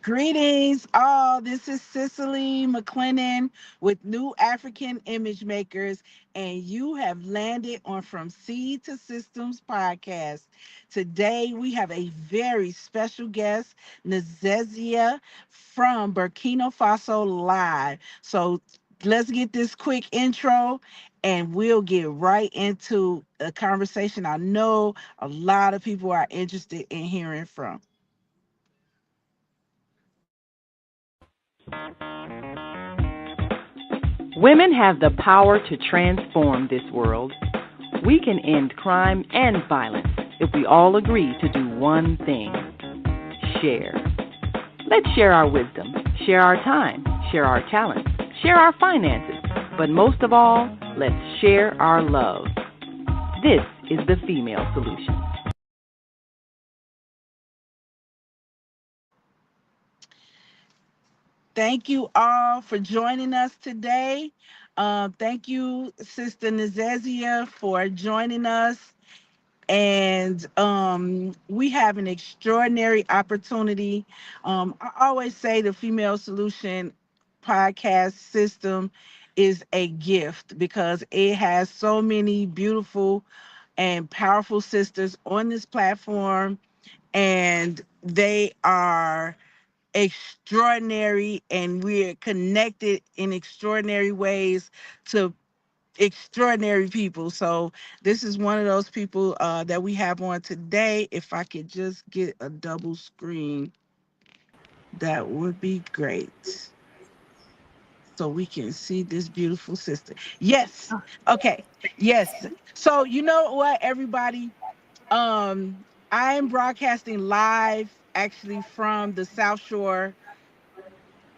Greetings, all. This is Cicely McClennan with New African Image Makers, and you have landed on From Seed to Systems podcast. Today, we have a very special guest, Nezeziah from Burkina Faso Live. So, let's get this quick intro and we'll get right into a conversation I know a lot of people are interested in hearing from. Women have the power to transform this world. We can end crime and violence if we all agree to do one thing: share. Let's share our wisdom, share our time, share our talents, share our finances, but most of all, let's share our love. This is the female solution. Thank you all for joining us today. Thank you, Sister Nezeziah, for joining us. And we have an extraordinary opportunity. I always say the Female Solution podcast system is a gift because it has so many beautiful and powerful sisters on this platform, and they are extraordinary, and we're connected in extraordinary ways to extraordinary people. So this is one of those people that we have on today. If I could just get a double screen, that would be great, so we can see this beautiful sister. Yes. Okay. Yes. So you know what, everybody, I'm broadcasting live actually from the South Shore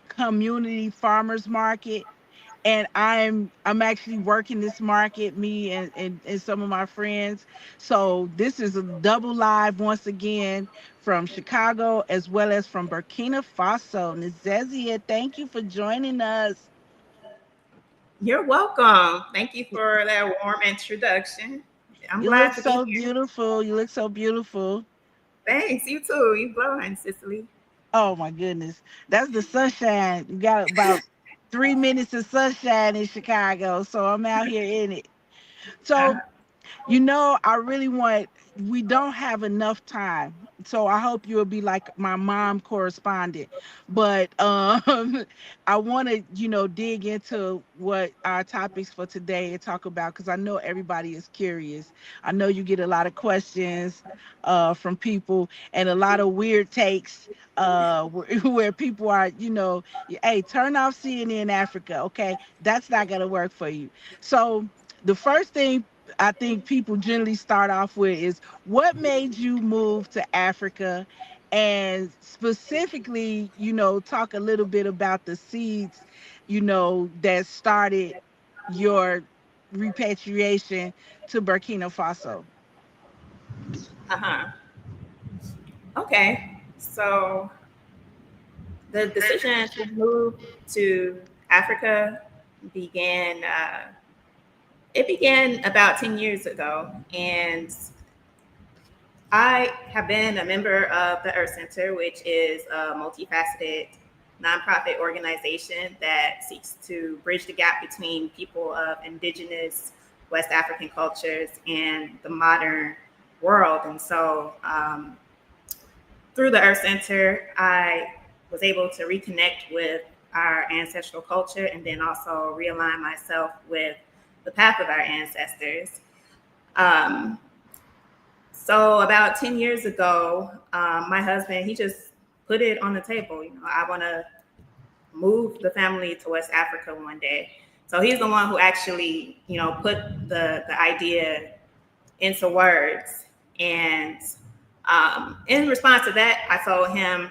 Community Farmers Market, and I'm actually working this market, me and some of my friends. So this is a double live once again from Chicago as well as from Burkina Faso. Nezeziah, thank you for joining us. You're welcome. Thank you for that warm introduction. I'm You look glad to be so here. beautiful. You look so beautiful. Thanks. You too. You glowing, Cicely. Oh my goodness. That's the sunshine. You got about 3 minutes of sunshine in Chicago. So I'm out here in it. Uh, So I really want, we don't have enough time. So I hope you'll be like my mom correspondent. But I want to, dig into what our topics for today and talk about, because I know everybody is curious. I know you get a lot of questions from people and a lot of weird takes where people are, hey, turn off CNN Africa. Okay. That's not going to work for you. So the first thing I think people generally start off with is, what made you move to Africa? And specifically, talk a little bit about the seeds, that started your repatriation to Burkina Faso. huh. Okay. So the decision to move to Africa began. It began about 10 years ago, and I have been a member of the Earth Center, which is a multifaceted nonprofit organization that seeks to bridge the gap between people of indigenous West African cultures and the modern world. And so, through the Earth Center, I was able to reconnect with our ancestral culture and then also realign myself with the path of our ancestors. Um, so about 10 years ago, my husband, he just put it on the table. I want to move the family to West Africa one day. So he's the one who actually, put the idea into words. And in response to that, I told him,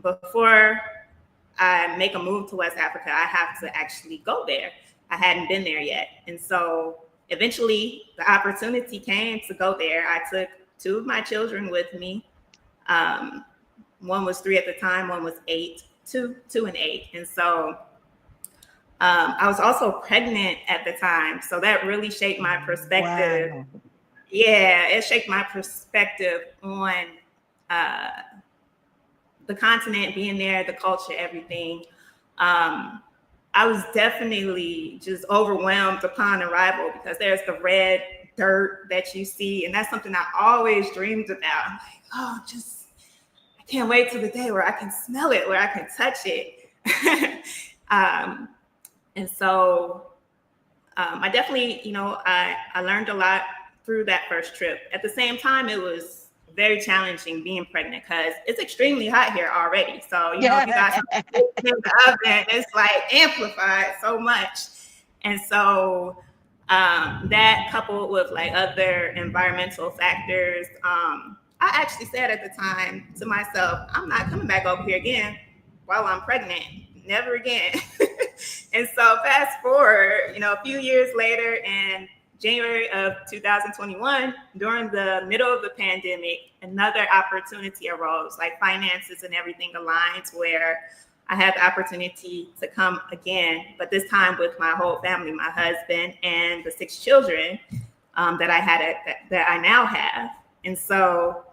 before I make a move to West Africa, I have to actually go there. I hadn't been there yet. And so eventually the opportunity came to go there. I took two of my children with me. Um, One was 3 at the time, one was 8, two and 8. And so I was also pregnant at the time. So that really shaped my perspective. Wow. Yeah, it shaped my perspective on uh, the continent, being there, the culture, everything. I was definitely just overwhelmed upon arrival because there's the red dirt that you see, and that's something I always dreamed about. I'm like, oh, just I can't wait till the day where I can smell it, where I can touch it. um, and so I definitely, I learned a lot through that first trip. At the same time, it was very challenging being pregnant because it's extremely hot here already. So, if you got something in the oven, it's like amplified so much. And so that coupled with like other environmental factors, I actually said at the time to myself, I'm not coming back over here again while I'm pregnant. Never again. And so fast forward, a few years later, in January of 2021, during the middle of the pandemic, another opportunity arose, like finances and everything aligned, where I had the opportunity to come again, but this time with my whole family, my husband and the 6 children that I had that I now have. And so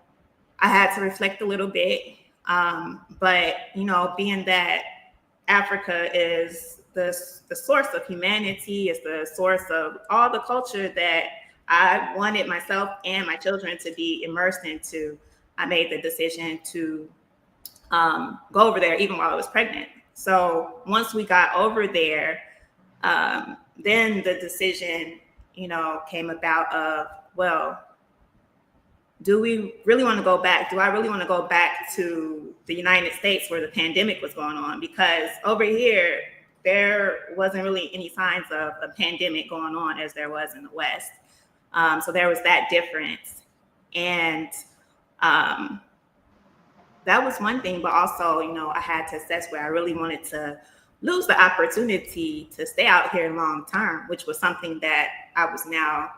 I had to reflect a little bit. But being that Africa is the source of humanity, is the source of all the culture that I wanted myself and my children to be immersed into, I made the decision to go over there even while I was pregnant. So once we got over there, then the decision, came about of, well, do we really want to go back? Do I really want to go back to the United States where the pandemic was going on? Because over here, there wasn't really any signs of a pandemic going on as there was in the West. So there was that difference. And that was one thing, but also, I had to assess where I really wanted to lose the opportunity to stay out here long term, which was something that I was now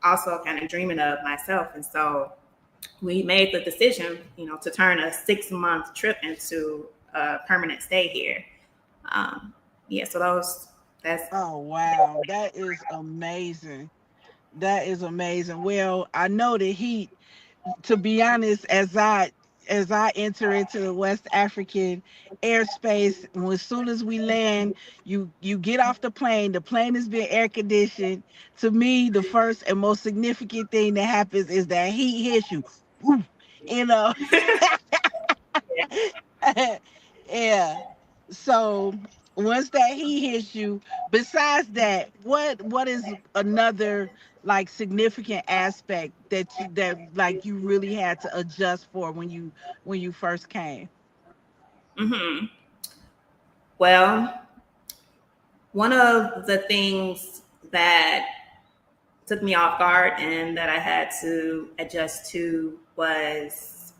also kind of dreaming of myself. And so we made the decision, to turn a 6-month trip into a permanent stay here. So that's. Oh wow, that is amazing. That is amazing. Well, I know the heat, to be honest, as I enter into the West African airspace, as soon as we land, you get off the plane is being air conditioned. To me, the first and most significant thing that happens is that heat hits you. Woo, you know. Yeah. So once that heat hits you, besides that, what is another like significant aspect that you really had to adjust for when you first came? Mm-hmm. Well, one of the things that took me off guard and that I had to adjust to was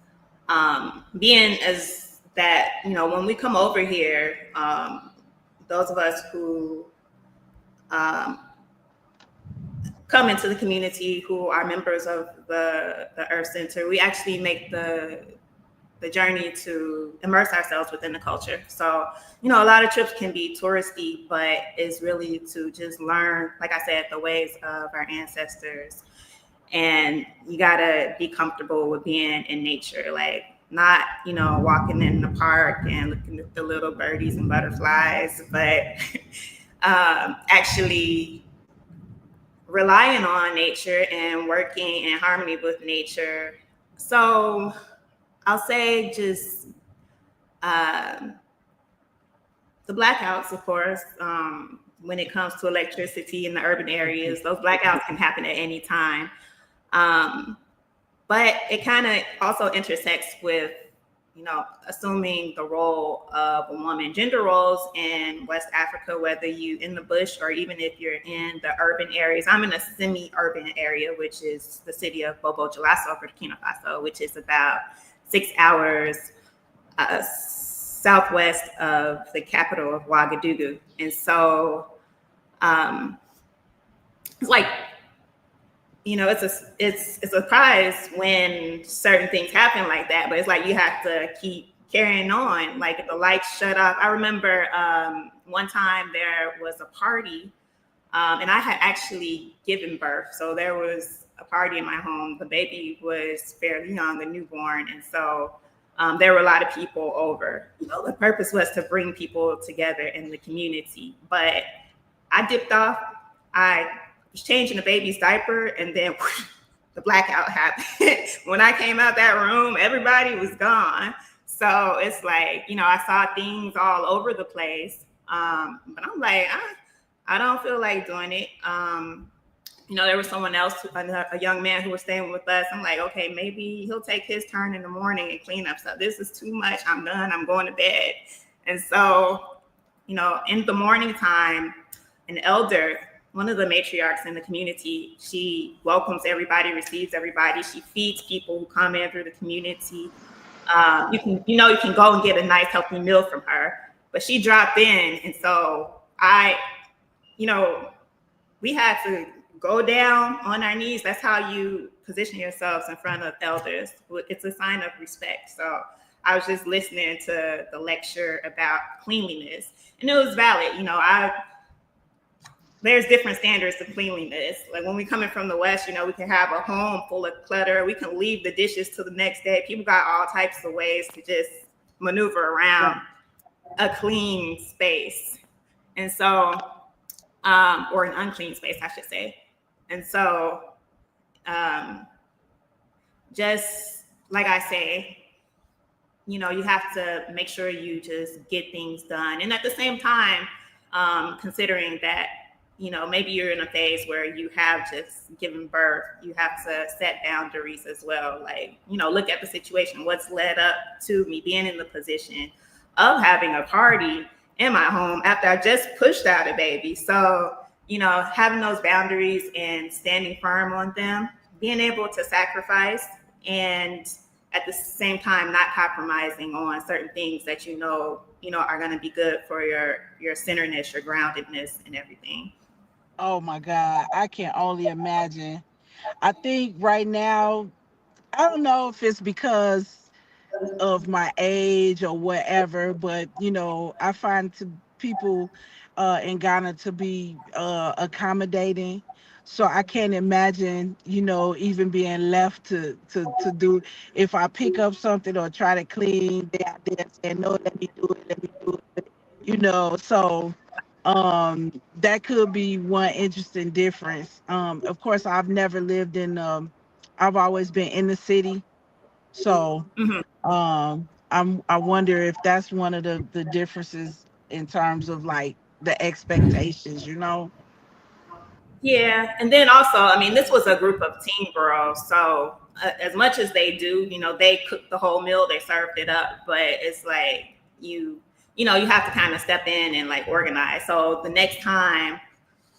being as that, when we come over here, those of us who um, come into the community who are members of the Earth Center, we actually make the journey to immerse ourselves within the culture. So, a lot of trips can be touristy, but it's really to just learn, like I said, the ways of our ancestors. And you gotta be comfortable with being in nature, like not, walking in the park and looking at the little birdies and butterflies, but actually relying on nature and working in harmony with nature. So I'll say just the blackouts, of course, when it comes to electricity in the urban areas, those blackouts can happen at any time. But it kind of also intersects with, assuming the role of a woman, gender roles in West Africa, whether you in the bush or even if you're in the urban areas. I'm in a semi-urban area, which is the city of Bobo Dioulasso, Burkina Faso, which is about 6 hours southwest of the capital of Ouagadougou. And so it's like, it's a surprise when certain things happen like that, but it's like you have to keep carrying on. Like if the lights shut off. I remember one time there was a party, and I had actually given birth. So there was a party in my home. The baby was fairly young, a newborn. And so there were a lot of people over. The purpose was to bring people together in the community. But I dipped off. I was changing the baby's diaper, and then whoosh, the blackout happened. When I came out that room, everybody was gone. So it's like, I saw things all over the place. But I'm like, I don't feel like doing it. There was someone else, a young man who was staying with us. I'm like, okay, maybe he'll take his turn in the morning and clean up stuff. This is too much. I'm done. I'm going to bed. And so, in the morning time, an elder, one of the matriarchs in the community, she welcomes everybody, receives everybody. She feeds people who come in through the community. You can go and get a nice healthy meal from her. But she dropped in, and so we had to go down on our knees. That's how you position yourselves in front of elders. It's a sign of respect. So I was just listening to the lecture about cleanliness, and it was valid. There's different standards of cleanliness. Like when we coming from the West, we can have a home full of clutter. We can leave the dishes to the next day. People got all types of ways to just maneuver around a clean space. And so, or an unclean space, I should say. And so, just like I say, you have to make sure you just get things done. And at the same time, considering that, maybe you're in a phase where you have just given birth, you have to set boundaries as well. Like, look at the situation, what's led up to me being in the position of having a party in my home after I just pushed out a baby. So, having those boundaries and standing firm on them, being able to sacrifice, and at the same time, not compromising on certain things that are going to be good for your centeredness, your groundedness, and everything. Oh my God, I can only imagine. I think right now, I don't know if it's because of my age or whatever, but I find to people in Ghana to be accommodating. So I can't imagine, even being left to do. If I pick up something or try to clean, they out there saying, "No, let me do it, let me do it." So that could be one interesting difference. Of course, I've never lived in. I've always been in the city, so Mhm. I wonder if that's one of the differences in terms of like the expectations. Yeah, and then also, this was a group of teen girls, so as much as they do, they cooked the whole meal, they served it up, but it's like you have to kind of step in and like organize. So the next time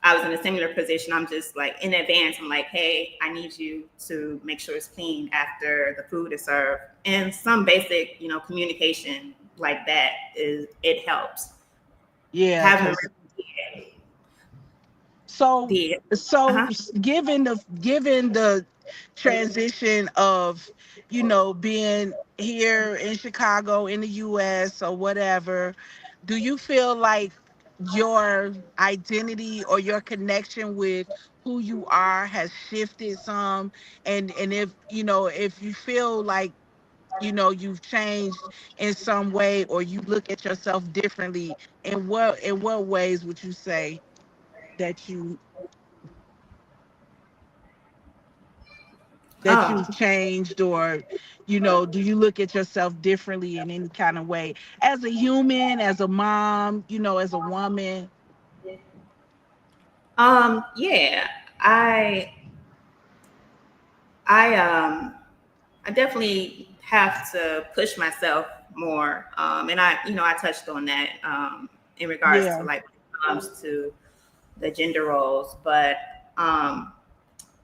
I was in a similar position, I'm just like in advance, I'm like, hey, I need you to make sure it's clean after the food is served, and some basic, communication like that it helps. Yeah, Having because so the so uh-huh. given the transition of being here in Chicago in the US or whatever, do you feel like your identity or your connection with who you are has shifted some, and if you feel like you've changed in some way, or you look at yourself differently, in what ways would you say that you've Oh. changed, or do you look at yourself differently in any kind of way, as a human, as a mom, as a woman? Yeah, I I I definitely have to push myself more. And I touched on that in regards to Yeah, like when it comes to the gender roles, but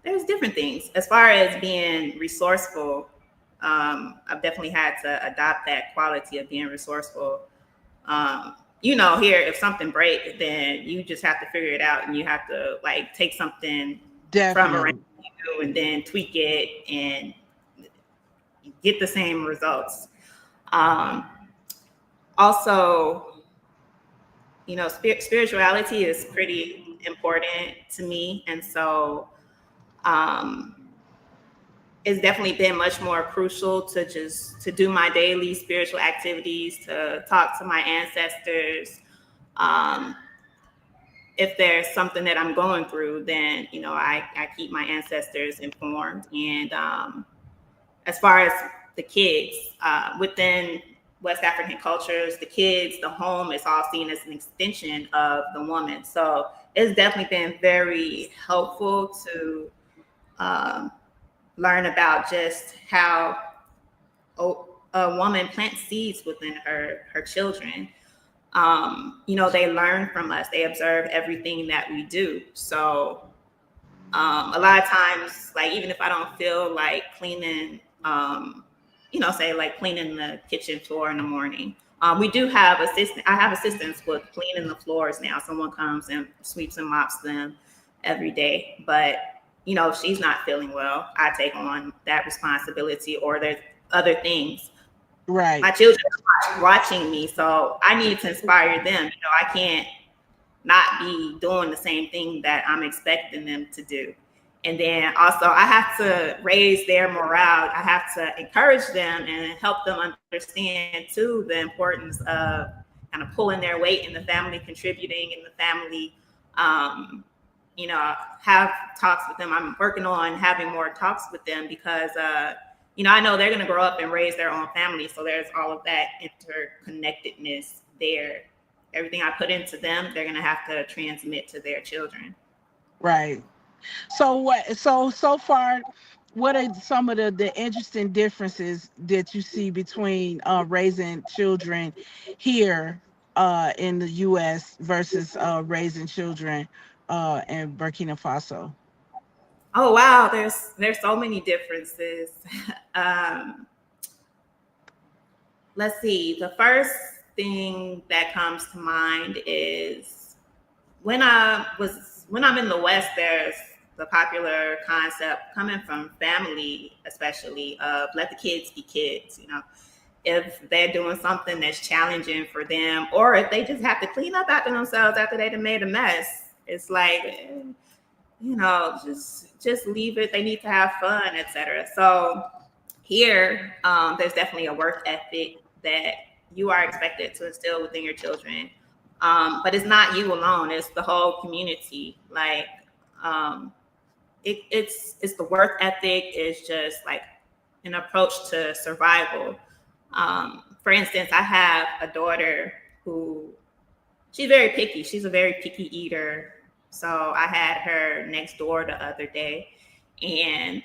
there's different things as far as being resourceful. I've definitely had to adopt that quality of being resourceful. Here, if something breaks, then you just have to figure it out, and you have to like take something from around definitely. you and then tweak it and get the same results. Um, Also, spirituality is pretty important to me, and so um, it's definitely been much more crucial to just to do my daily spiritual activities, to talk to my ancestors. Um, if there's something that I'm going through, then I keep my ancestors informed. And as far as the kids, within West African cultures, the kids, the home is all seen as an extension of the woman. So it's definitely been very helpful to um, learn about just how a woman plants seeds within her children. They learn from us. They observe everything that we do. So a lot of times, like even if I don't feel like cleaning, say like cleaning the kitchen floor in the morning, we do have assistant. I have assistants with cleaning the floors now. Someone comes and sweeps and mops them every day. But if she's not feeling well, I take on that responsibility. Or there's other things. Right. My children are watching me, so I need to inspire them. I can't not be doing the same thing that I'm expecting them to do. And then also I have to raise their morale. I have to encourage them and help them understand too the importance of kind of pulling their weight in the family, contributing in the family. Um, have talks with them. I'm working on having more talks with them because I know they're going to grow up and raise their own family. So there's all of that interconnectedness there. Everything I put into them, they're going to have to transmit to their children. Right. So far, what are some of the interesting differences that you see between raising children here in the US versus raising children in Burkina Faso? Oh wow, there's so many differences. um, let's see. The first thing that comes to mind is when I'm in the West, there's the popular concept coming from family, especially of let the kids be kids. If they're doing something that's challenging for them, or if they just have to clean up after themselves after they done made a mess, it's like, just leave it. They need to have fun, etc. So here, there's definitely a work ethic that you are expected to instill within your children. But it's not you alone; it's the whole community. Like, um, it's the work ethic. It's just like an approach to survival. For instance, I have a daughter who she's very picky. She's a very picky eater. So I had her next door the other day, and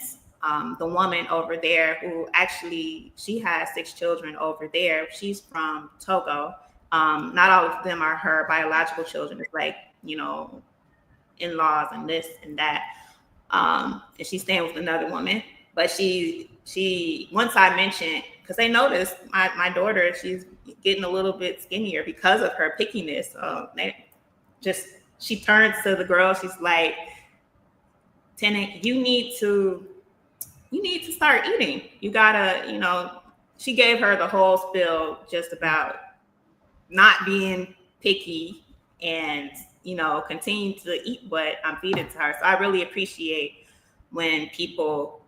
the woman over there who actually she has 6 children over there. She's from Togo. Not all of them are her biological children. It's like in-laws and this and that. And she's staying with another woman. But she once I mentioned, because they noticed my daughter, she's getting a little bit skinnier because of her pickiness. She turns to the girl, she's like, Tennant, you need to start eating. You gotta, she gave her the whole spill just about not being picky and continue to eat what I'm feeding to her. So I really appreciate when people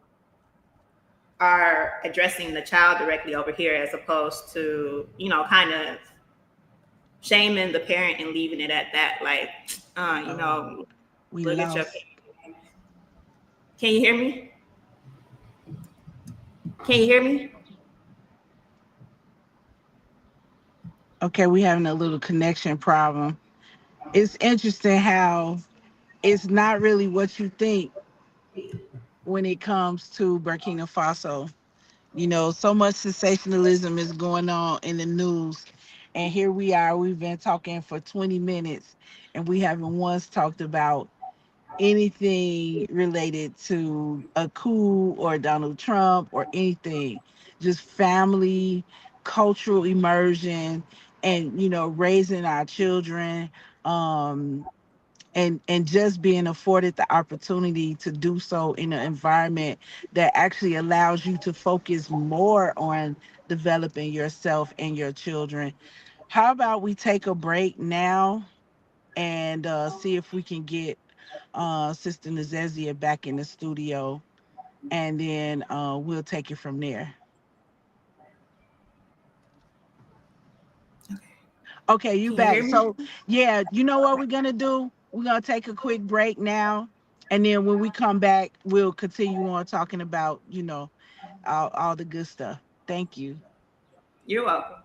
are addressing the child directly over here as opposed to kind of shaming the parent and leaving it at that. Like, We look at your. lost. Can you hear me? Can you hear me? Okay, we having a little connection problem. It's interesting how it's not really what you think when it comes to Burkina Faso. So much sensationalism is going on in the news. And here we are, we've been talking for 20 minutes and we haven't once talked about anything related to a coup or Donald Trump or anything. Just family, cultural immersion, and raising our children. Um, and just being afforded the opportunity to do so in an environment that actually allows you to focus more on developing yourself and your children. How about we take a break now and see if we can get Sister Nezeziah back in the studio? and then we'll take it from there. Okay. Okay, you Can you back. hear me? So yeah, you know what we're gonna do? We're gonna take a quick break now, and then when we come back, we'll continue on talking about all the good stuff. Thank you. You're welcome.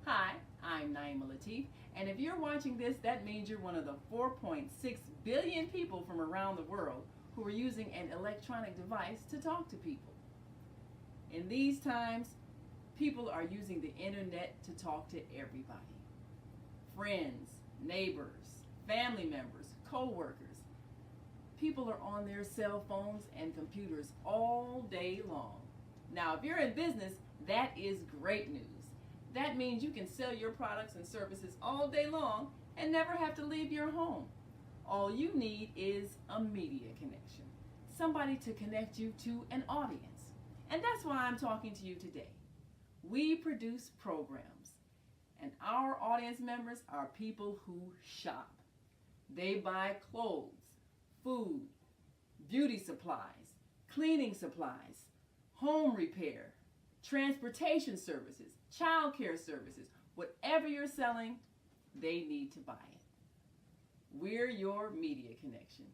Hi, I'm Naima Latif, and if you're watching this, that means you're one of the 4.6 billion people from around the world who are using an electronic device to talk to people. In these times, people are using the internet to talk to everybody: friends, neighbors, family members, co workers. People are on their cell phones and computers all day long. Now, if you're in business, that is great news. That means you can sell your products and services all day long and never have to leave your home. All you need is a media connection, somebody to connect you to an audience. And that's why I'm talking to you today. We produce programs, and our audience members are people who shop. They buy clothes, food, beauty supplies, cleaning supplies, home repair, transportation services, child care services. Whatever you're selling, they need to buy it. We're your media connection.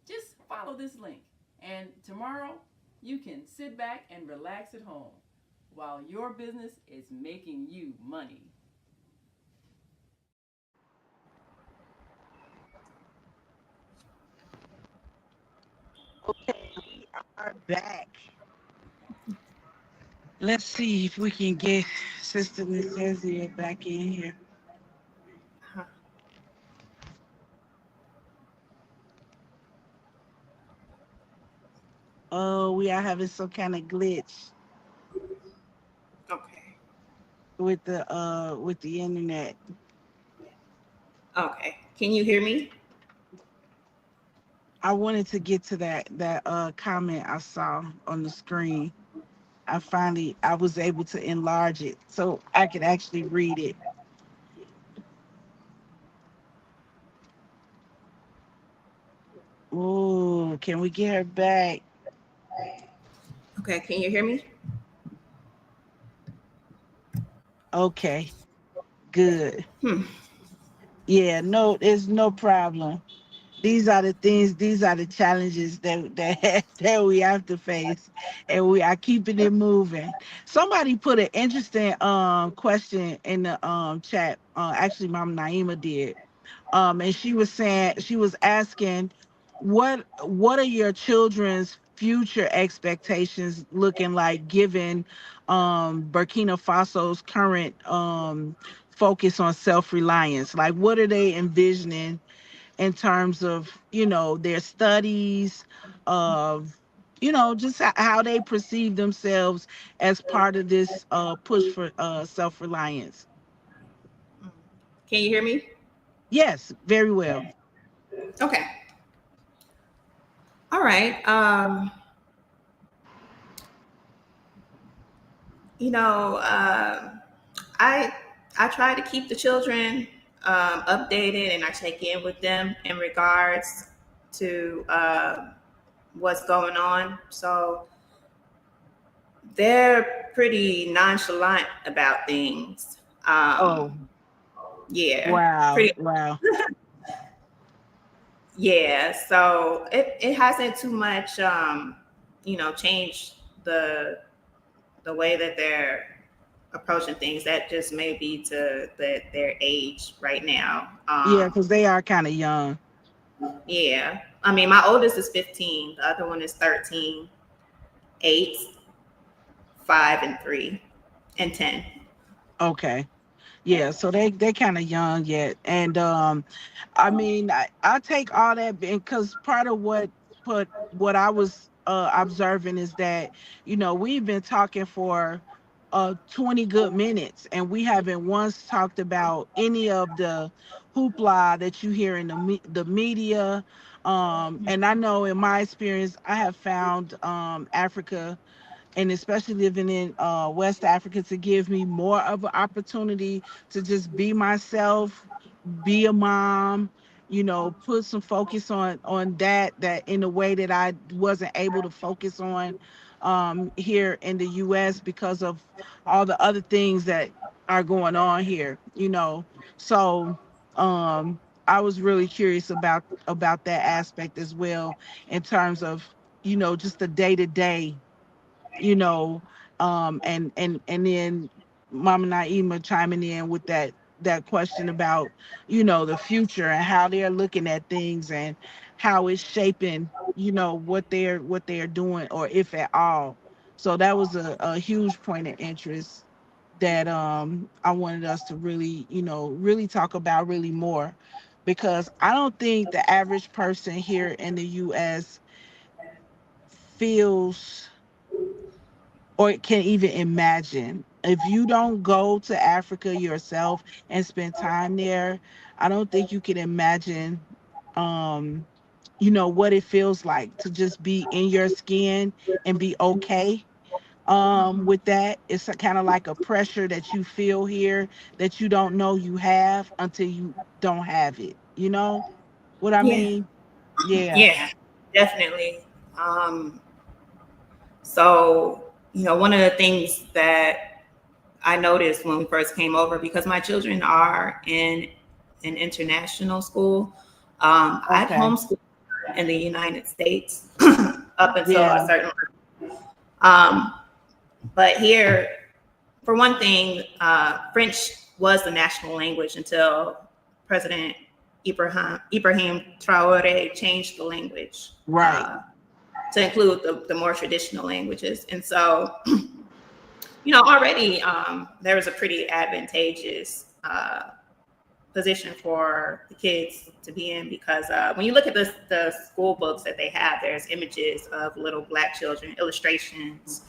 Just follow this link, and tomorrow you can sit back and relax at home while your business is making you money. Okay, we are back. Let's see if we can get Sister Nezeziah back in here. Huh. Oh, we are having some kind of glitch Okay. with the internet. Okay. Can you hear me? I wanted to get to that comment I saw on the screen. I was able to enlarge it so I could actually read it. Oh, can we get her back? Okay. Can you hear me? Okay, good. Hmm. Yeah, no, there's no problem. These are the things, these are the challenges that we have to face, and we are keeping it moving. Somebody put an interesting question in the chat. Actually, Mom Naima did. And she was asking, what are your children's future expectations looking like, given Burkina Faso's current focus on self-reliance? Like, what are they envisioning in terms of their studies, of just how they perceive themselves as part of this push for self-reliance? Mm. Can you hear me? Yes, very well. Okay. All right. You know, I I try to keep the children updated, and I check in with them in regards to what's going on. So they're pretty nonchalant about things. Oh, Yeah, wow, pretty. wow. Yeah, so it hasn't too much, changed the way that they're approaching things. That just may be to their age right now. Yeah, because they are kind of young. Yeah, I mean, my oldest is 15. The other one is 13, 8, 5, and 3, and 10. Okay. Yeah, so they kind of young yet. And I mean, I take all that because part of what I was observing is that we've been talking for 20 good minutes, and we haven't once talked about any of the hoopla that you hear in the media. And I know in my experience, I have found Africa, and especially living in West Africa, to give me more of an opportunity to just be myself, be a mom, put some focus on that in a way that I wasn't able to focus on here in the US because of all the other things that are going on here. So um I was really curious about that aspect as well, in terms of just the day to day, you know, and then Mama Naima chiming in with that question about, the future and how they're looking at things and how it's shaping, what they're doing, or if at all. So that was a huge point of interest that I wanted us to really, really talk about really more, because I don't think the average person here in the US feels or can even imagine. If you don't go to Africa yourself and spend time there, I don't think you can imagine um what it feels like to just be in your skin and be okay with that. It's kind of like a pressure that you feel here that you don't know you have until you don't have it. You know what I Yeah, mean? Yeah. yeah, definitely. Um, so, one of the things that I noticed when we first came over, because my children are in an international school, I'd Okay. homeschool in the United States up until a Yeah. certain um, but here, for one thing, French was the national language until President Ibrahim Traore changed the language Right. to include the more traditional languages. And so, already there was a pretty advantageous position for the kids to be in, because when you look at the school books that they have, there's images of little Black children, illustrations.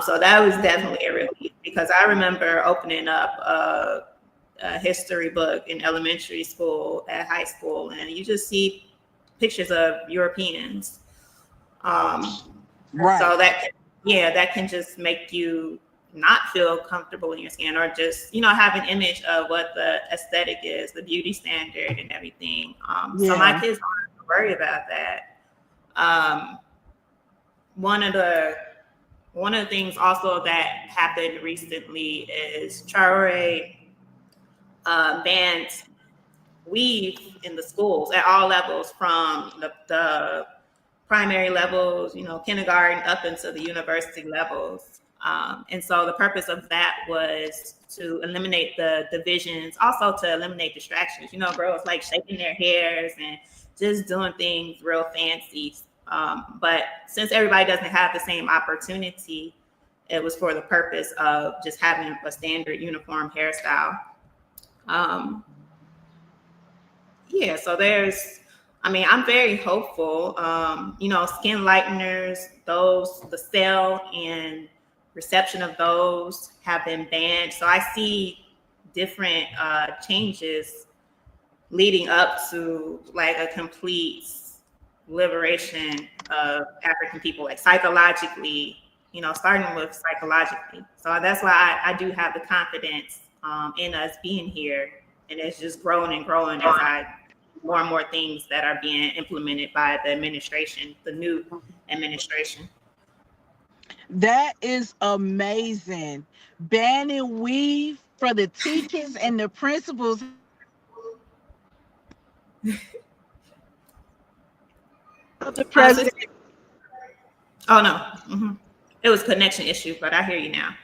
So that was definitely a relief, because I remember opening up a history book in elementary school, at high school, and you just see pictures of Europeans. Um, Right. so that can just make you not feel comfortable in your skin, or just have an image of what the aesthetic is, the beauty standard, and everything. So my Yeah. kids don't have to worry about that. Um, one of the one of the things also that happened recently is Traore banned weave in the schools at all levels, from the primary levels, kindergarten up into the university levels. And so the purpose of that was to eliminate the divisions, also to eliminate distractions. Girls like shaking their hairs and just doing things real fancy. But since everybody doesn't have the same opportunity, it was for the purpose of just having a standard uniform hairstyle. Um, yeah, so I'm very hopeful. Skin lighteners, the sale and reception of those have been banned. So I see different changes leading up to like a complete liberation of African people, like psychologically, starting with psychologically. So that's why I do have the confidence in us being here, and it's just growing and growing as I more and more things that are being implemented by the administration, the new administration. That is amazing. Banning weave for the teachers and the principals. The Sis? president. Oh no, it was connection issue, but I hear you now.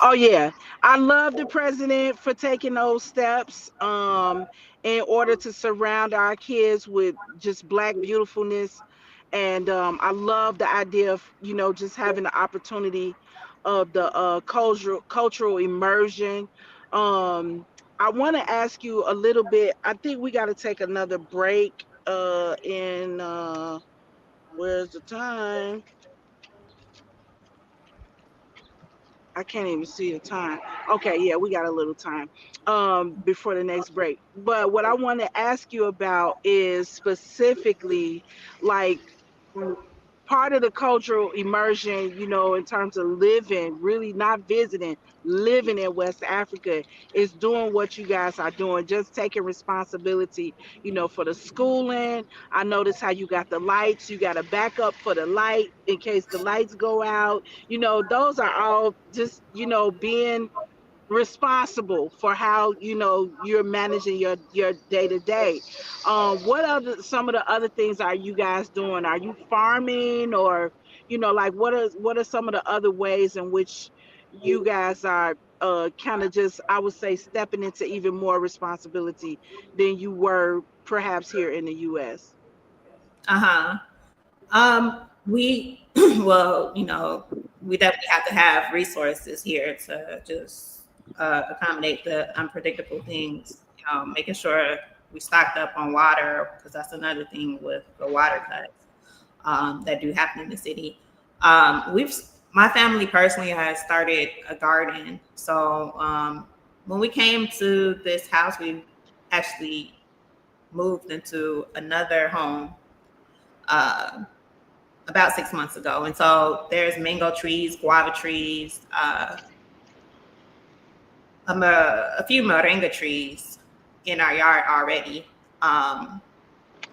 Oh yeah, I love the president for taking those steps in order to surround our kids with just Black beautifulness. And I love the idea of just having the opportunity of the cultural immersion. I want to ask you a little bit. I think we got to take another break. In Where's the time? I can't even see the time. Okay, yeah, we got a little time before the next break. But what I want to ask you about is specifically like part of the cultural immersion, in terms of living, really not visiting, living in West Africa is doing what you guys are doing, just taking responsibility, for the schooling. I notice how you got the lights, you got a backup for the light in case the lights go out. Those are all just, being responsible for how you're managing your day to day. What other some of the other things are you guys doing? Are you farming, or like what are some of the other ways in which you guys are kind of just, I would say, stepping into even more responsibility than you were perhaps here in the US? Uh-huh. We well, we definitely have to have resources here to just accommodate the unpredictable things. Making sure we stocked up on water, because that's another thing with the water cuts that do happen in the city. We've My family personally has started a garden. So when we came to this house, we actually moved into another home. Uh, about 6 months ago. And so there's mango trees, guava trees, a few moringa trees in our yard already. Um,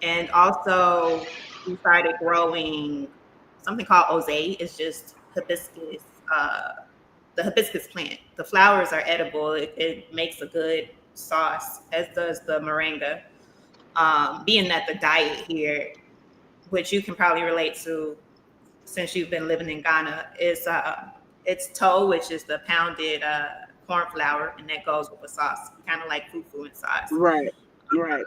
and also we started growing something called ose. It's just hibiscus, uh, the hibiscus plant. The flowers are edible. It makes a good sauce, as does the moringa. Being that the diet here, which you can probably relate to since you've been living in Ghana, is it's toe, which is the pounded corn flour, and that goes with the sauce, kind of like fufu and sauce. Right, right.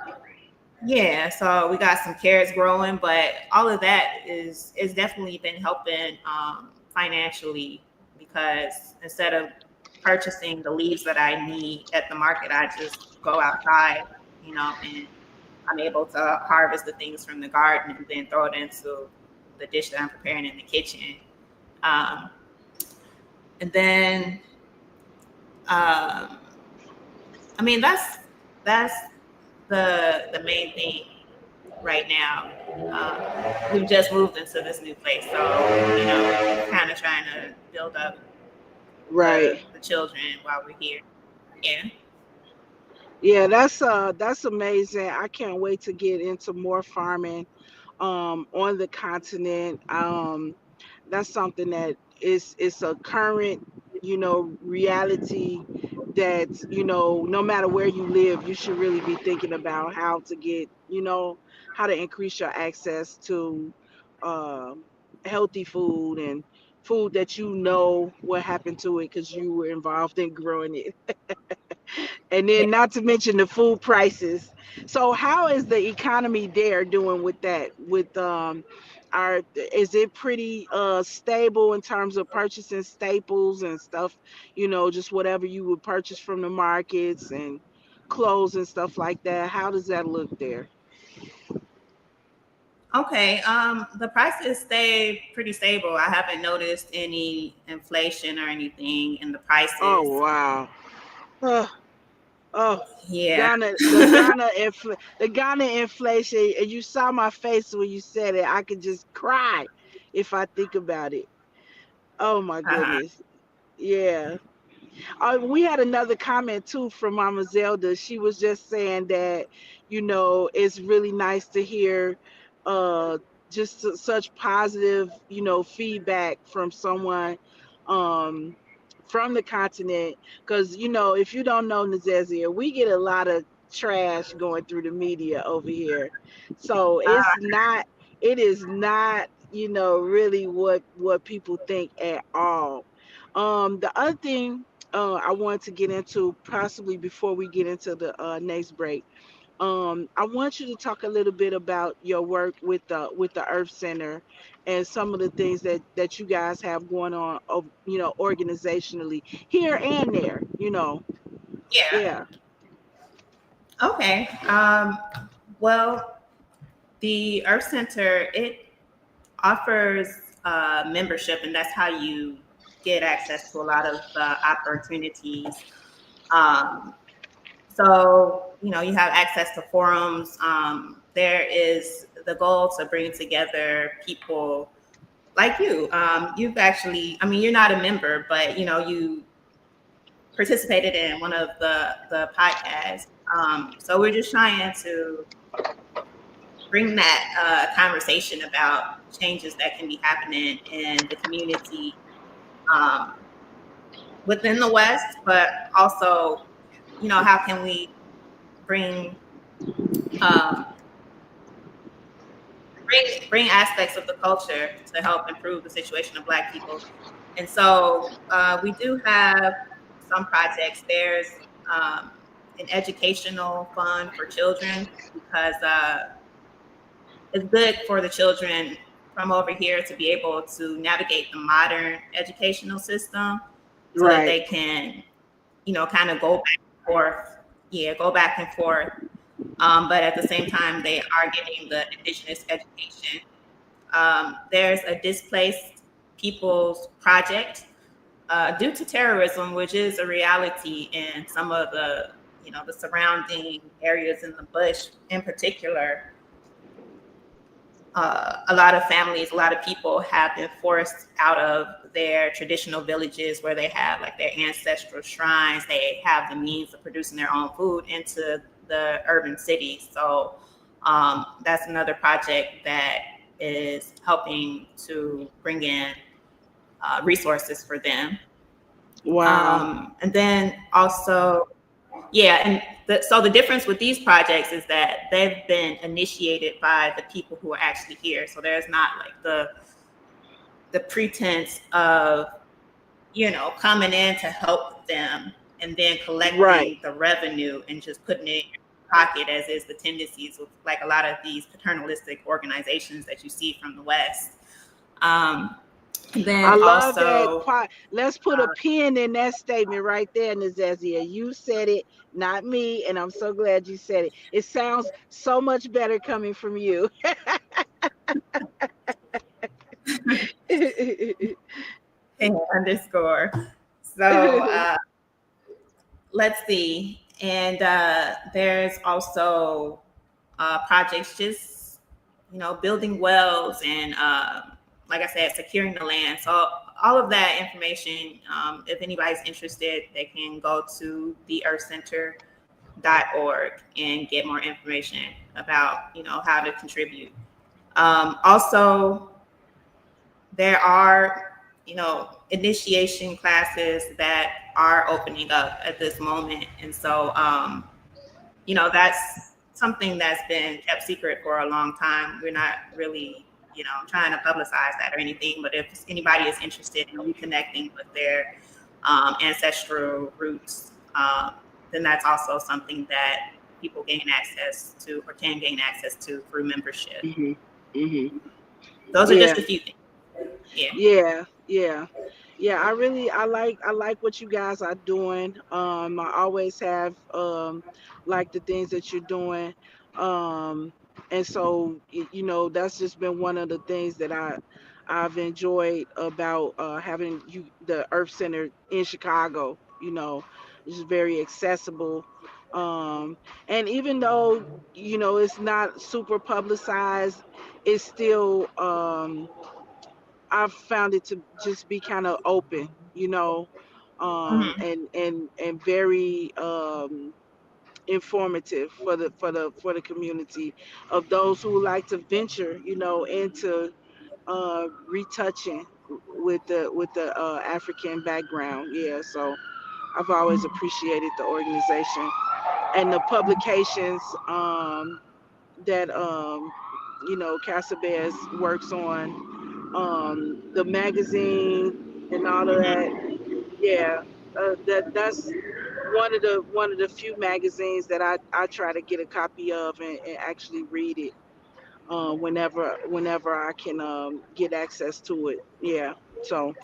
Yeah, so we got some carrots growing, but all of that is definitely been helping financially, because instead of purchasing the leaves that I need at the market, I just go outside, and I'm able to harvest the things from the garden and then throw it into the dish that I'm preparing in the kitchen. Um, and then, um, I mean, that's the main thing right now. We've just moved into this new place, so kind of trying to build up Right. the children while we're here. Yeah. Yeah, that's amazing. I can't wait to get into more farming on the continent. That's something that is a current, reality that, no matter where you live, you should really be thinking about how to get, how to increase your access to um healthy food and food that what happened to it because you were involved in growing it. And Yeah. then not to mention the food prices. So how is the economy there doing with that? With our Is it pretty stable in terms of purchasing staples and stuff, just whatever you would purchase from the markets and clothes and stuff like that? How does that look there? Okay. The prices stay pretty stable. I haven't noticed any inflation or anything in the Oh prices. wow. Oh, oh. Yeah. The Ghana inflation, and you saw my face when you said it. I could just cry if I think about it. Oh my Uh-huh. goodness. Yeah. We had another comment too from Mama Zelda. She was just saying that, it's really nice to hear uh just such positive, feedback from someone um from the continent. Because, if you don't know Nezeziah, we get a lot of trash going through the media over here. So it is not, really what people think at all. The other thing I wanted to get into, possibly before we get into the next break. I want you to talk a little bit about your work with the Earth Center and some of the things that you guys have going on, organizationally here and there. Yeah. Yeah. Okay. Well, the Earth Center, it offers membership, and that's how you get access to a lot of opportunities. Um, so, you have access to forums. There is the goal to bring together people like you've actually, I mean, you're not a member, but you participated in one of the podcasts. So we're just trying to bring that conversation about changes that can be happening in the community, um, within the West, but also, how can we bring um, bring aspects of the culture to help improve the situation of Black people. And so we do have some projects. There's um, an educational fund for children because it's good for the children from over here to be able to navigate the modern educational system so that Right. they can, kind of go back and forth. Yeah, go back and forth. But at the same time, they are getting the indigenous education. There's a displaced people's project due to terrorism, which is a reality in some of the surrounding areas in the bush in particular. A lot of families, a lot of people have been forced out of their traditional villages where they have like their ancestral shrines. They have the means of producing their own food into the urban cities. So that's another project that is helping to bring in resources for them. Wow. And then also, yeah, and so the difference with these projects is that they've been initiated by the people who are actually here. So there's not like the pretense of coming in to help them and then Right. collecting the revenue and just putting it in your pocket, as is the tendencies with like a lot of these paternalistic organizations that you see from the West. Um, I then love that. also, Let's put a pin in that statement right there, Nezeziah. You said it, not me, and I'm so glad you said it. It sounds so much better coming from you. underscore. So let's see. And there's also projects just, building wells and, like I said, securing the land. So all of that information, if anybody's interested, they can go to theearthcenter.org and get more information about, how to contribute. Also, there are, initiation classes that are opening up at this moment. And so, that's something that's been kept secret for a long time. We're not really, trying to publicize that or anything, but if anybody is interested in reconnecting with their ancestral roots, then that's also something that people gain access to or can gain access to through membership. hmm hmm Those are Yeah. just a few things. Yeah. Yeah. Yeah. Yeah, I like what you guys are doing. I always have like the things that you're doing. Um and so that's just been one of the things that I've enjoyed about having you the Earth Center in Chicago, it's very accessible. Um and even though it's not super publicized, it's still I've found it to just be kind of open, Mm-hmm. and very informative for the community of those who like to venture, into retouching with the African background. Yeah, so I've always appreciated the organization and the publications that Casabez works on, the magazine and all of Mm-hmm. that. Yeah, that's one of the few magazines that I try to get a copy of and actually read it whenever I can get access to it. Yeah, so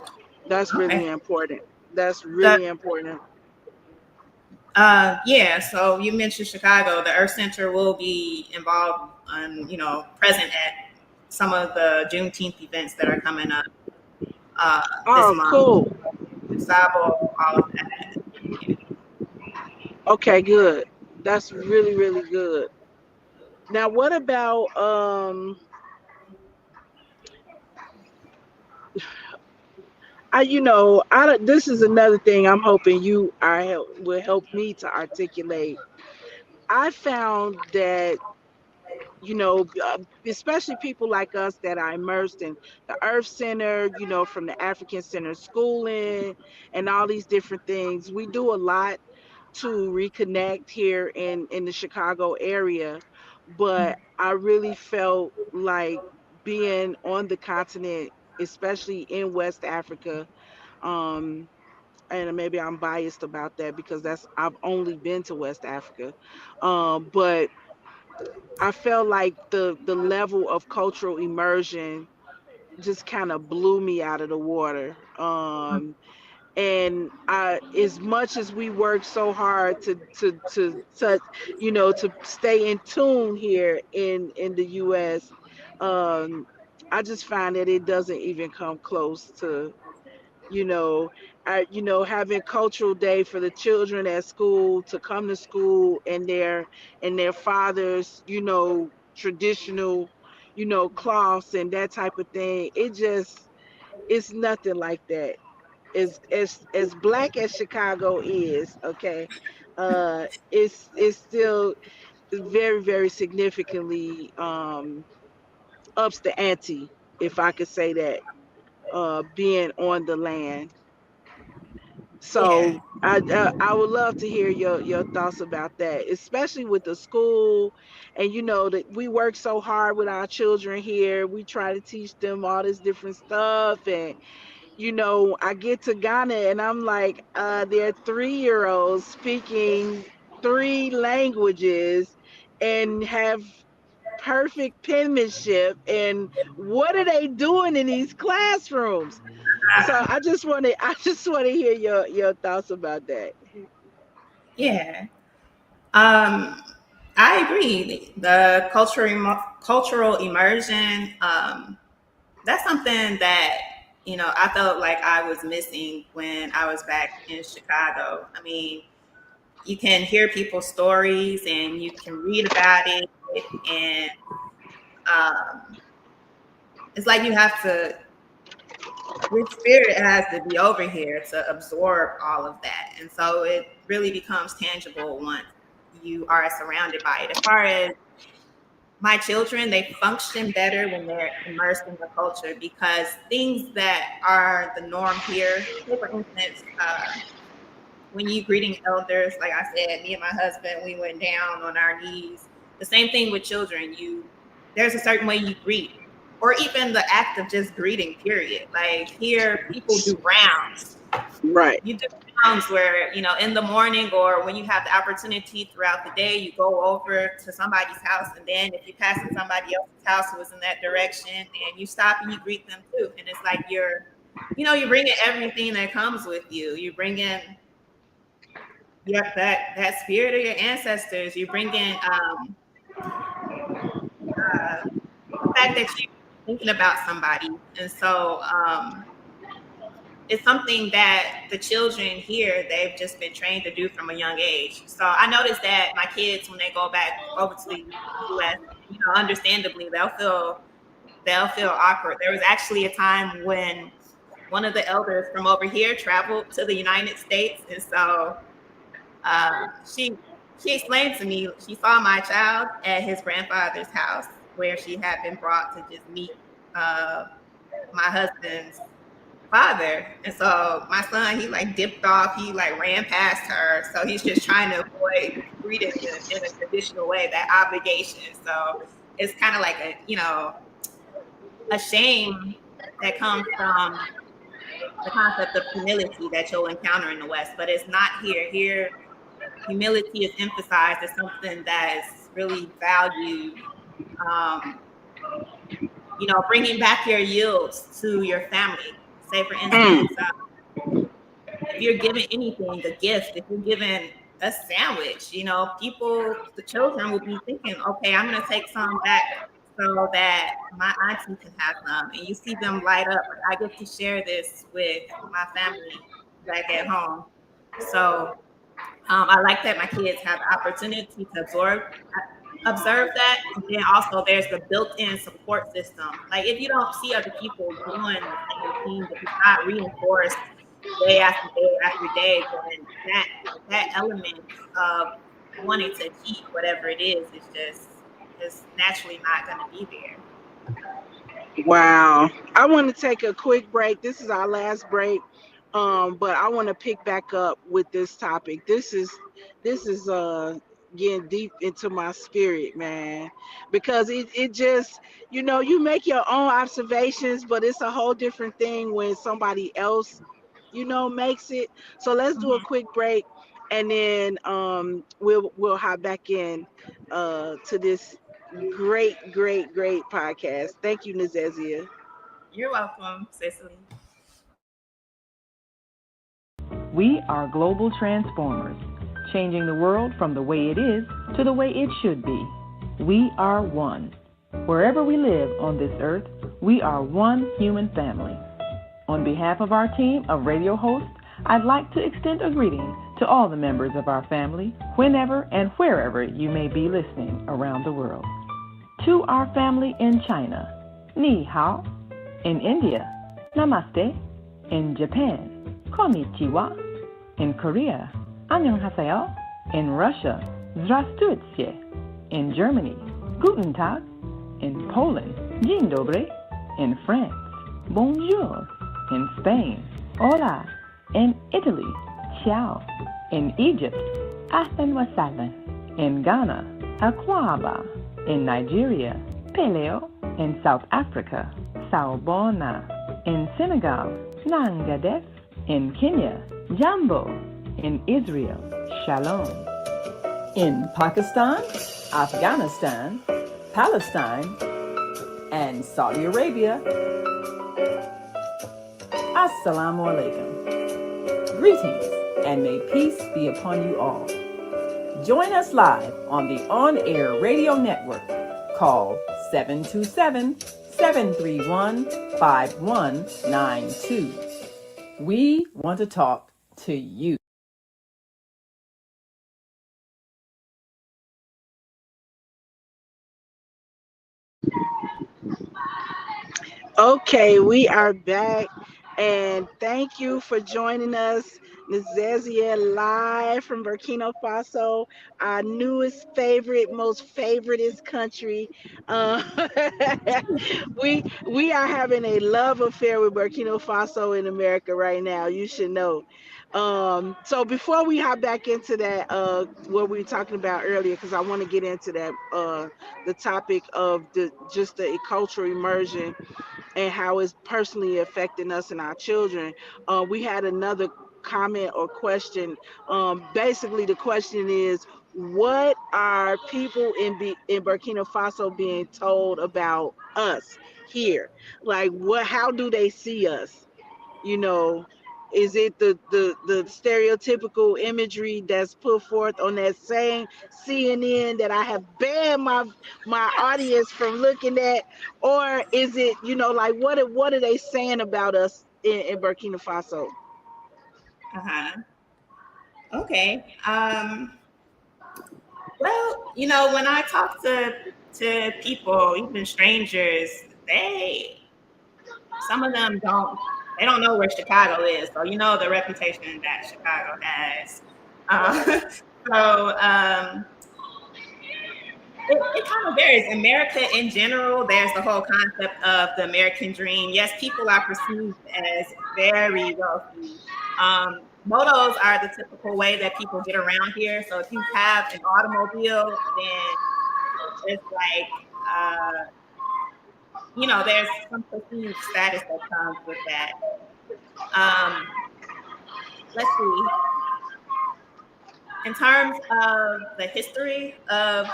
that's really Okay. important. That's The really important. Yeah, so you mentioned Chicago. The Earth Center will be involved and present at some of the Juneteenth events that are coming up this Oh, month. cool. Sabo, all of that. Okay, good. That's really really good. Now, what about this is another thing I'm hoping you are will help me to articulate. I found that, especially people like us that are immersed in the Earth Center, from the African Center schooling and all these different things. We do a lot to reconnect here in the Chicago area, but I really felt like being on the continent, especially in West Africa, um, and maybe I'm biased about that because I've only been to West Africa, but I felt like the level of cultural immersion just kind of blew me out of the water. And as much as we work so hard to stay in tune here in the U.S., um, I just find that it doesn't even come close to you know having cultural day for the children at school to come to school and their fathers traditional cloths and that type of thing. It's nothing like that. As black as Chicago is, okay, it's still very, very significantly ups the ante, if I could say that, being on the land. Yeah. So I would love to hear your thoughts about that, especially with the school, and that we work so hard with our children here. We try to teach them all this different stuff, and I get to Ghana and I'm like, they're 3 year olds speaking three languages and have perfect penmanship, and what are they doing in these classrooms? So I just want to hear your thoughts about that. Yeah. Um, I agree. The cultural immersion, that's something that, I felt like I was missing when I was back in Chicago. I mean, you can hear people's stories and you can read about it, and um, it's like you have to, your spirit has to be over here to absorb all of that. And so it really becomes tangible once you are surrounded by it. As far as my children, they function better when they're immersed in the culture because things that are the norm here, say for instance, when you greeting elders, like I said, me and my husband, we went down on our knees. The same thing with children. There's a certain way you greet, or even the act of just greeting. Period. Like here, people do rounds. Right. You do rounds where in the morning or when you have the opportunity throughout the day, you go over to somebody's house, and then if you pass in somebody else's house who is in that direction, and you stop and you greet them too. And it's like you're bringing everything that comes with you. You bring in that spirit of your ancestors. You bring in the fact that you're thinking about somebody, and so it's something that the children here they've just been trained to do from a young age. So I noticed that my kids, when they go back over to the U.S., understandably they'll feel awkward. There was actually a time when one of the elders from over here traveled to the United States, and so Uh, she she explained to me she saw my child at his grandfather's house where she had been brought to just meet uh, my husband's father. And so my son, he like dipped off, he like ran past her. So he's just trying to avoid greeting in a traditional way, that obligation. So it's kind of like a shame that comes from the concept of humility that you'll encounter in the West, but it's not here. Here, humility is emphasized as something that is really valued. Um, bringing back your yields to your family. Say, for Mm, instance, if you're giving anything, a gift, if you're giving a sandwich, the children will be thinking, okay, I'm going to take some back so that my auntie can have some. And you see them light up. I get to share this with my family back at home. So I like that my kids have the opportunity to absorb observe that. And then also there's the built-in support system. Like if you don't see other people doing the same thing, if it's not reinforced day after day after day, then that element of wanting to achieve whatever it is just naturally not going to be there. Wow. I want to take a quick break. This is our last break. But I want to pick back up with this topic. This is getting deep into my spirit, man. Because it just, you make your own observations, but it's a whole different thing when somebody else, makes it. So let's do a Mhm. quick break, and then we'll hop back in to this great, great, great podcast. Thank you, Nezeziah. You're welcome, Cicely. We are global transformers, changing the world from the way it is to the way it should be. We are one. Wherever we live on this earth, we are one human family. On behalf of our team of radio hosts, I'd like to extend a greeting to all the members of our family, whenever and wherever you may be listening around the world. To our family in China, Ni Hao. In India, Namaste. In Japan, Konnichiwa. In Korea, Annyeonghaseyo. In Russia, Здравствуйте. In Germany, Guten Tag. In Poland, Dzień dobry. In France, Bonjour. In Spain, Hola. In Italy, Ciao. In Egypt, Ahlan wa sahlan. In Ghana, Akwaba. In Nigeria, Peleo. In South Africa, Sawubona. In Senegal, Nangadef. In Kenya, Jambo. In Israel, Shalom. In Pakistan, Afghanistan, Palestine, and Saudi Arabia, Assalamu alaikum. Greetings, and may peace be upon you all. Join us live on the on-air radio network called 727-731-5192. We want to talk to you. Okay, we are back, and thank you for joining us, Nezeziah, live from Burkina Faso, our newest favorite, most favoritist country. Uh, we are having a love affair with Burkina Faso in America right now. You should know. So before we hop back into that, what we were talking about earlier, because I want to get into that, the topic of the cultural immersion and how it's personally affecting us and our children. We had another comment or question. Basically, the question is, what are people in Burkina Faso being told about us here? Like, what? How do they see us? You know, is it the stereotypical imagery that's put forth on that same CNN that I have banned my audience from looking at, or is it, like, what are they saying about us in Burkina Faso? Uh-huh. Okay. Well, when I talk to people, even strangers, they some of them don't know where Chicago is. So the reputation that Chicago has. Uh, so it kind of varies. America in general, there's the whole concept of the American dream. Yes, people are perceived as very wealthy. Motos are the typical way that people get around here. So if you have an automobile, then it's like, there's some perceived status that comes with that. Um, let's see. In terms of the history of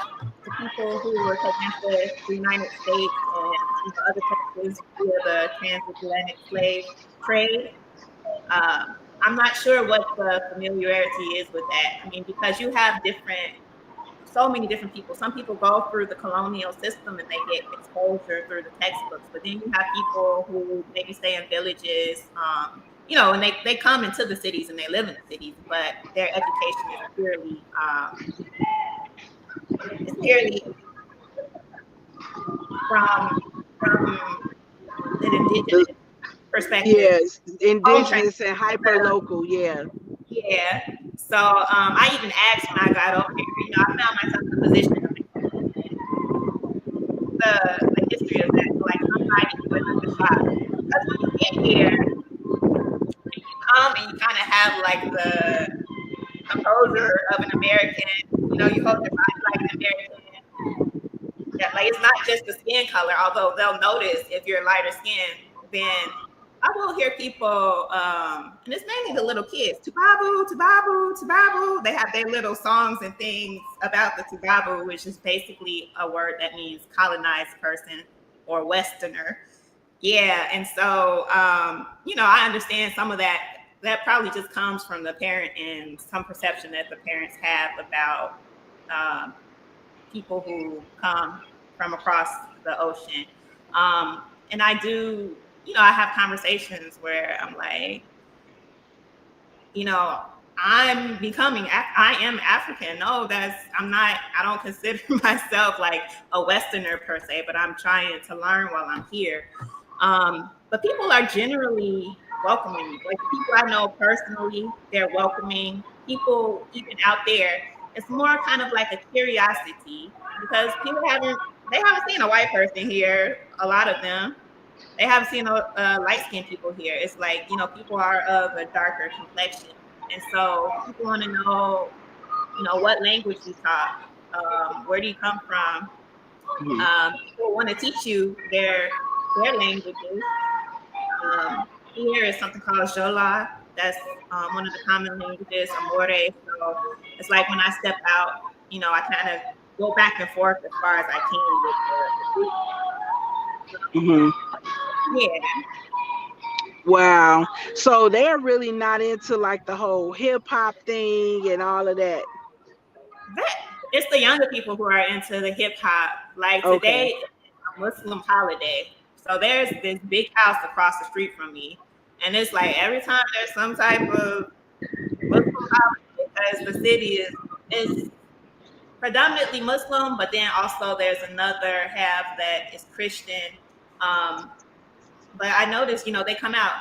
the people who were taken to the United States and other countries via the transatlantic slave trade, I'm not sure what the familiarity is with that. I mean, because you have so many different people. Some people go through the colonial system and they get exposure through the textbooks, but then you have people who maybe stay in villages, and they come into the cities and they live in the cities, but their education is purely It's purely from an The, indigenous perspective. yes, Home training. indigenous and hyper local. Yeah. Yeah. So I even asked when I got over here. I found myself in a position of the the history of that. So like somebody was in the shop. Because when you get here, you come and you kind of have like the composure of an American. You hold your body like an American. Yeah, like it's not just the skin color, although they'll notice if you're lighter skin, then I will hear people, and it's mainly the little kids, Tubabu, Tubabu, Tubabu. They have their little songs and things about the Tubabu, which is basically a word that means colonized person or Westerner. Yeah, and so I understand some of that. That probably just comes from the parent and some perception that the parents have about um, people who come from across the ocean. And I do, I have conversations where I'm like, you know, I am African. No, I'm not, I don't consider myself like a Westerner per se, but I'm trying to learn while I'm here. But people are generally welcoming. Like people I know personally, they're welcoming. People even out there, it's more kind of like a curiosity because they haven't seen a white person here. A lot of them, they haven't seen light skinned people here. It's like, people are of a darker complexion. And so people want to know, what language you talk, where do you come from? People want to teach you their languages. Here is something called Jola. That's one of the common languages, Amore. So it's like when I step out, I kind of go back and forth as far as I can with the Hmm. yeah. Wow. So they're really not into like the whole hip hop thing and all of that. That it's the younger people who are into the hip hop. Like Okay. today is a Muslim holiday. So there's this big house across the street from me. And it's like every time there's some type of Muslim holiday, because the city is predominantly Muslim, but then also there's another half that is Christian. Um, but I noticed, they come out.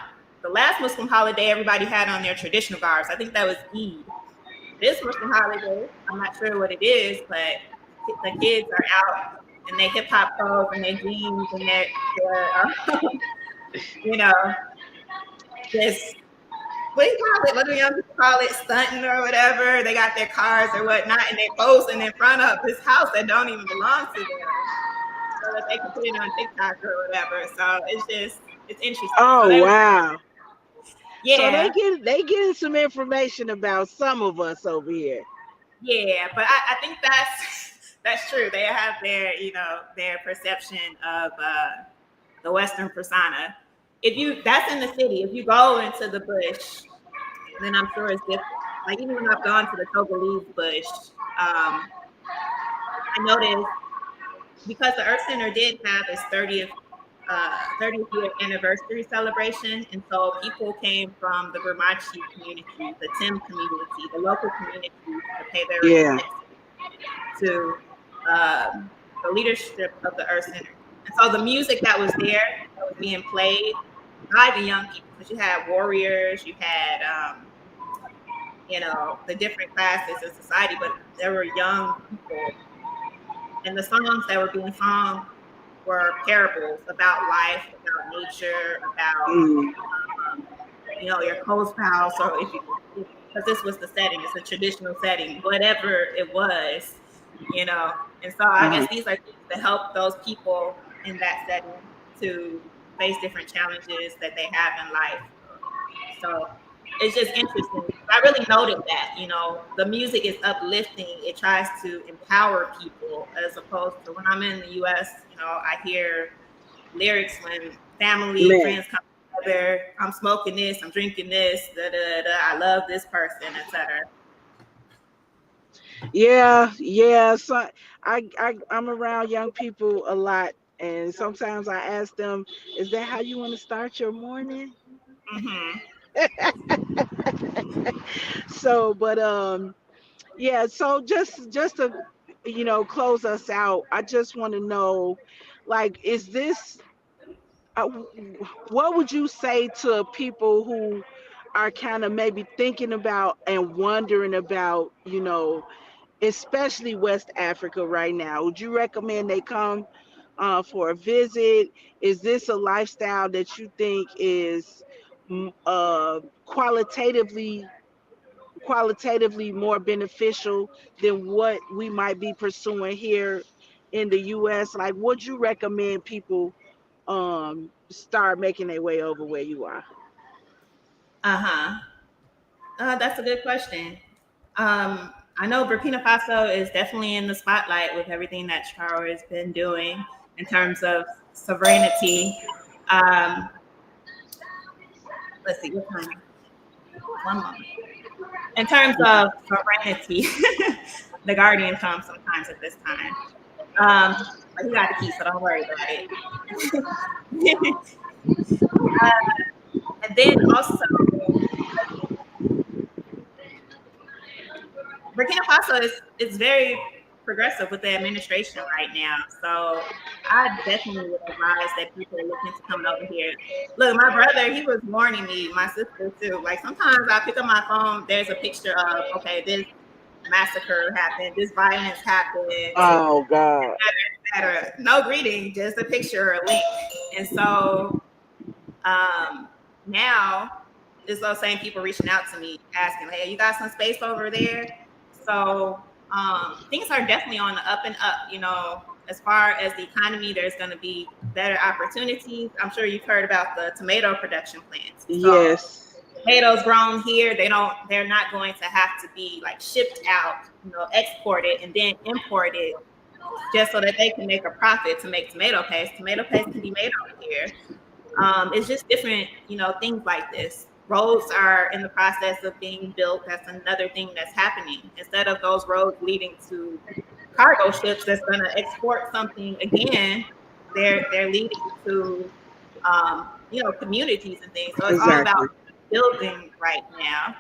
The last Muslim holiday, everybody had on their traditional garbs. I think that was Eid. This Muslim holiday, I'm not sure what it is, but the kids are out in their hip hop clothes and their jeans and their you know, just what do you call it? What do young people call it? Stunting or whatever. They got their cars or whatnot, and they're posing in front of this house that don't even belong to them, so that they can put it on TikTok or whatever. So it's interesting. So Oh that was wow. So they yeah. getting some information about some of us over here. Yeah, but I think that's that's true. They have their perception of the Western persona. If you that's in the city. If you go into the bush, then I'm sure it's different. Like even when I've gone to the Togolese bush, I noticed because the Earth Center did have its 30th year anniversary celebration, and so people came from the Gurmachi community, the Tim community, the local communities to pay their Yeah. respects to the leadership of the Earth Center. And so the music that was there, that was being played by the young people, because you had warriors, you had, the different classes in society, but there were young people. And the songs that were being sung were parables about life, about nature, about, Mm. your co-spouse, or if you, because this was the setting, it's a traditional setting, whatever it was, you know. And so I Uh-huh. guess these are things to help those people in that setting to face different challenges that they have in life. So it's just interesting. I really noted that, the music is uplifting. It tries to empower people as opposed to when I'm in the US, I hear lyrics when family, Man. friends come together. I'm smoking this, I'm drinking this, da da da. I love this person, etc. Yeah, yeah. So I'm around young people a lot, and sometimes I ask them, "Is that how you want to start your morning?" Hmm. So, but yeah. So just to close us out, I just want to know, like, is this what would you say to people who are kind of maybe thinking about and wondering about, especially West Africa right now? Would you recommend they come for a visit? Is this a lifestyle that you think is qualitatively more beneficial than what we might be pursuing here in the US? Like, would you recommend people start making their way over where you are? Uh-huh. That's a good question. I know Burkina Faso is definitely in the spotlight with everything that Charo has been doing in terms of sovereignty. Um, let's see, what time? One moment. In terms of sovereignty, the Guardian comes sometimes at this time. But he got the key, so don't worry about it. And then also, Burkina Faso is very progressive with the administration right now. So I definitely would advise that people are looking to coming over here. Look, my brother, he was warning me, my sister too. Like sometimes I pick up my phone, there's a picture of, okay, this massacre happened, this violence happened, Oh God. etc. No greeting, just a picture or a link. And so um, now it's those same people reaching out to me asking, hey, you got some space over there? So things are definitely on the up and up. As far as the economy, there's going to be better opportunities. I'm sure you've heard about the tomato production plants. So Yes. tomatoes grown here, they're not going to have to be like shipped out, exported and then imported just so that they can make a profit to make tomato paste. Tomato paste can be made over here. It's just different, things like this. Roads are in the process of being built. That's another thing that's happening. Instead of those roads leading to cargo ships that's going to export something again, they're leading to communities and things. So it's all about Exactly. building right now.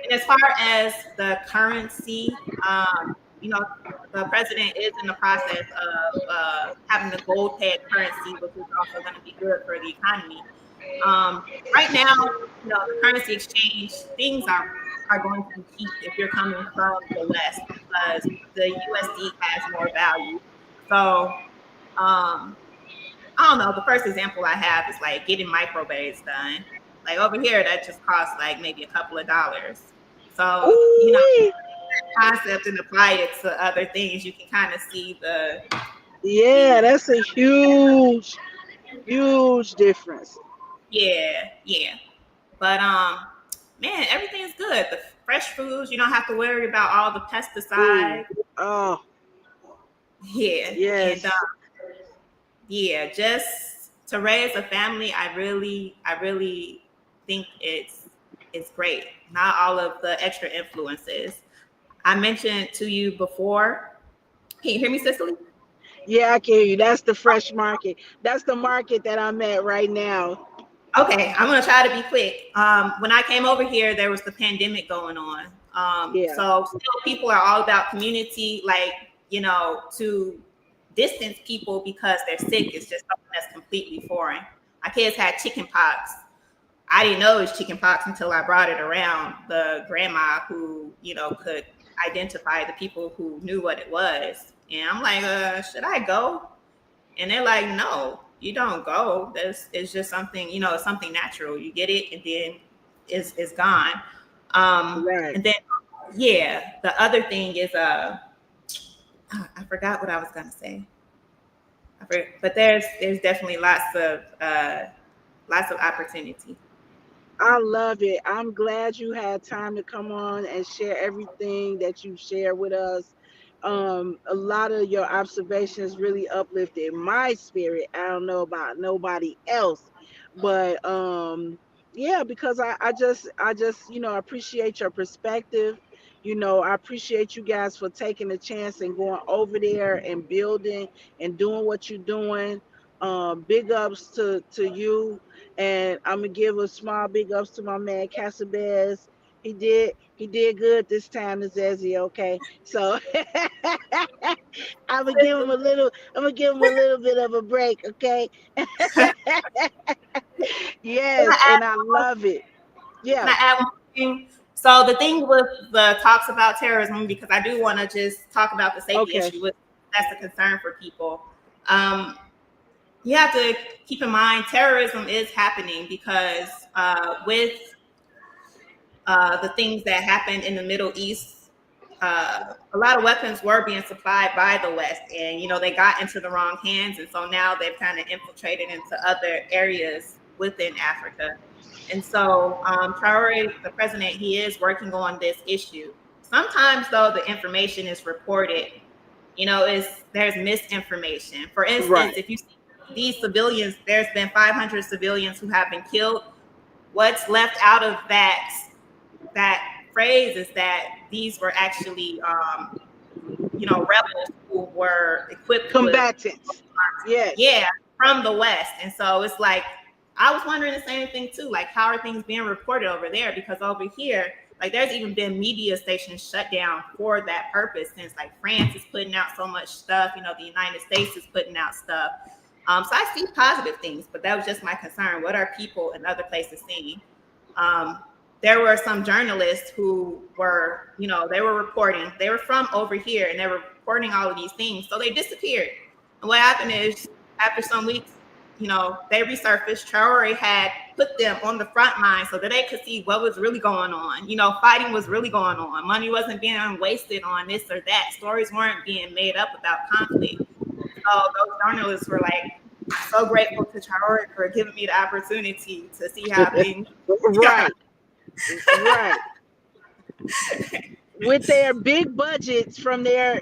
And as far as the currency, you know, the president is in the process of having the gold peg currency, which is also going to be good for the economy. Right now, the currency exchange things are going to be cheap if you're coming from the West because the USD has more value. So I don't know. The first example I have is like getting microblades done. Like over here, that just costs like maybe a couple of dollars. So, Ooh. concept and apply it to other things, you can kind of see Yeah, the that's a huge, huge difference. yeah, yeah. But man, everything's good. The fresh foods, you don't have to worry about all the Ooh. pesticides. Oh, Yeah, and yes. yeah, just to raise a family, I really think it's great. Not all of the extra influences. I mentioned to you before. Can you hear me, Cicely? Yeah, I can hear you. That's the fresh market. That's the market that I'm at right now. Okay, I'm gonna try to be quick. When I came over here, there was the pandemic going on. Yeah, So still people are all about community, like, to distance people because they're sick is just something that's completely foreign. My kids had chicken pox. I didn't know it was chicken pox until I brought it around the grandma who, could identify the people who knew what it was. And I'm like, should I go? And they're like, no, you don't go. This is just something, it's something natural. You get it and then it's gone. right. And then yeah, the other thing is I forgot what I was gonna say. But there's definitely lots of opportunity. I love it. I'm glad you had time to come on and share everything that you share with us. A lot of your observations really uplifted my spirit. I don't know about nobody else, but yeah, because I just appreciate your perspective. I appreciate you guys for taking the chance and going over there and building and doing what you're doing. Big ups to you, and I'm gonna give a small big ups to my man Casabez. He did good this time, Nezeziah. Okay, so I'm gonna give him a little bit of a break. Okay, Can I yes, add and I one more love it. Can Yeah. I add one more thing? So the thing with the talks about terrorism, because I do want to just talk about the safety Okay. issue, with that's a concern for people. Um, you have to keep in mind terrorism is happening because with the things that happened in the Middle East, a lot of weapons were being supplied by the West, and they got into the wrong hands, and so now they've kind of infiltrated into other areas within Africa. And so Traore, the president, he is working on this issue. Sometimes, though, the information is reported, is there's misinformation. For instance, Right. if you see these civilians, there's been 500 civilians who have been killed. What's left out of that phrase is that these were actually, rebels who were equipped with, Combatants. Yes. yeah, from the West. And so it's like, I was wondering the same thing too. Like, how are things being reported over there? Because over here, like, there's even been media stations shut down for that purpose, since like France is putting out so much stuff, the United States is putting out stuff. So I see positive things, but that was just my concern. What are people in other places seeing? Um, there were some journalists who were, they were reporting. They were from over here, and they were reporting all of these things. So they disappeared. And what happened is, after some weeks, they resurfaced. Traore had put them on the front line so that they could see what was really going on. Fighting was really going on. Money wasn't being wasted on this or that. Stories weren't being made up about conflict. So those journalists were like, so grateful to Traore for giving me the opportunity to see how things. Right. Right. With their big budgets from their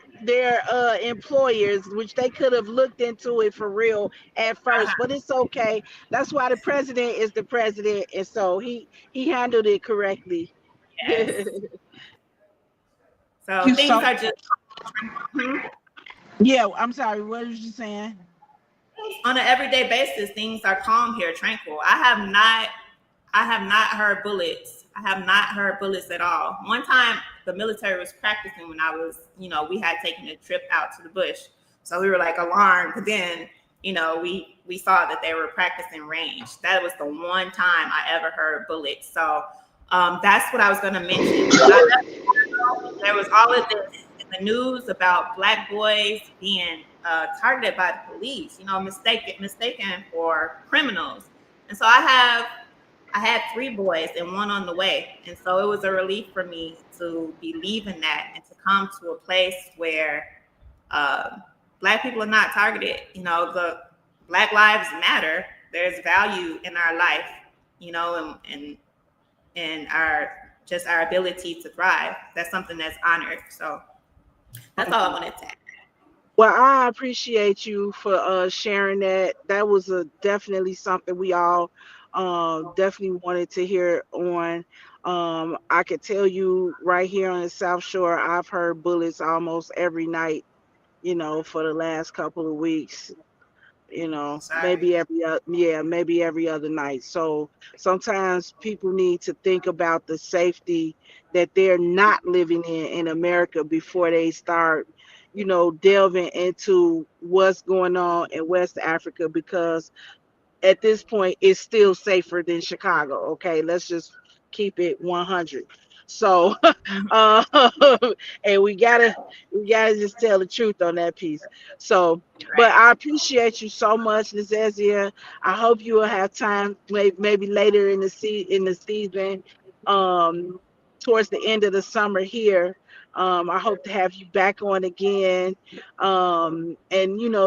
employers, which they could have looked into it for real at first, but it's okay. That's why the president is the president, and so he handled it correctly. Yes. So You things so are just. Mhm. Yeah, I'm sorry. What was you saying? On an everyday basis, things are calm here, tranquil. I have not heard bullets. I have not heard bullets at all. One time, the military was practicing when I was, we had taken a trip out to the bush, so we were like alarmed. But then, we saw that they were practicing range. That was the one time I ever heard bullets. So that's what I was going to mention. There was all of this in the news about black boys being targeted by the police, mistaken for criminals. And so I had three boys and one on the way. And so it was a relief for me to be leaving that and to come to a place where uh, black people are not targeted. The Black Lives Matter. There's value in our life, and our just our ability to thrive. That's something that's honored. So that's all I wanted to add. Well, I appreciate you for sharing that. That was definitely something we all definitely wanted to hear on. I could tell you right here on the South Shore, I've heard bullets almost every night, for the last couple of weeks. Sorry. Maybe every other night. So sometimes people need to think about the safety that they're not living in America before they start, delving into what's going on in West Africa, because at this point it's still safer than Chicago. Okay, let's just keep it 100. So, Mhm. uh, and we gotta just tell the truth on that piece. So, but Right. I appreciate you so much, Nezeziah. I hope you will have time, maybe later in the season, um, towards the end of the summer here. I hope to have you back on again, and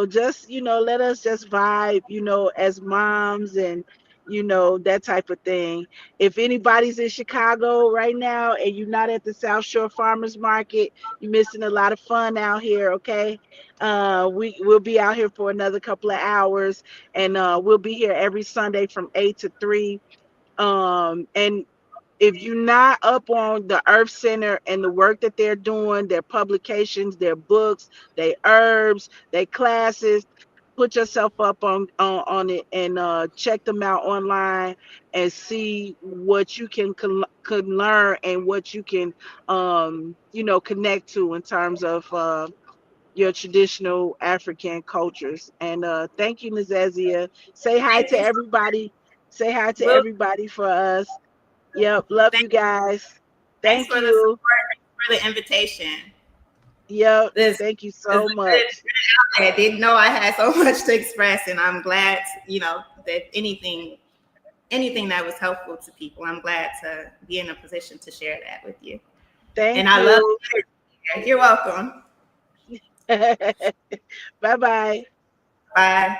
just let us just vibe, as moms, and that type of thing. If anybody's in Chicago right now and you're not at the South Shore Farmers Market, you're missing a lot of fun out here. Okay, we'll be out here for another couple of hours, and we'll be here every Sunday from 8 to 3. And if you're not up on the Earth Center and the work that they're doing, their publications, their books, their herbs, their classes, put yourself up on it, and check them out online and see what you can learn and what you can connect to in terms of your traditional African cultures. And thank you, Nezeziah. Say hi Thank to you. everybody. Say hi to Will, everybody for us. Yep, love thank, you guys. thanks Thank for the you. support. Thanks for the invitation. Yep, This thank you is a so much. good. I didn't know I had so much to express, and I'm glad, that anything that was helpful to people, I'm glad to be in a position to share that with you. And Thank I love you. you. You're welcome. Bye bye. Bye.